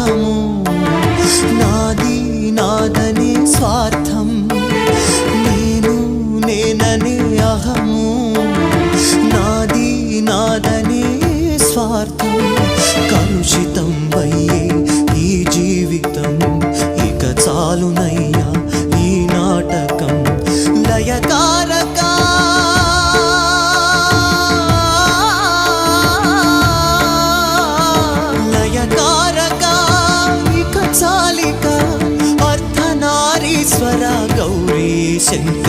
అహము నాది నాదనే స్వార్థం నేను నేననే అహము నాది నాదనే స్వార్థం కలుషితం అయ్యే ఈ జీవితం ఇక చాలునయ్యా ఈ నాటకం లయకారక లయకారక ఇక చాలిక అర్ధనారీశ్వర గౌరీ శంకర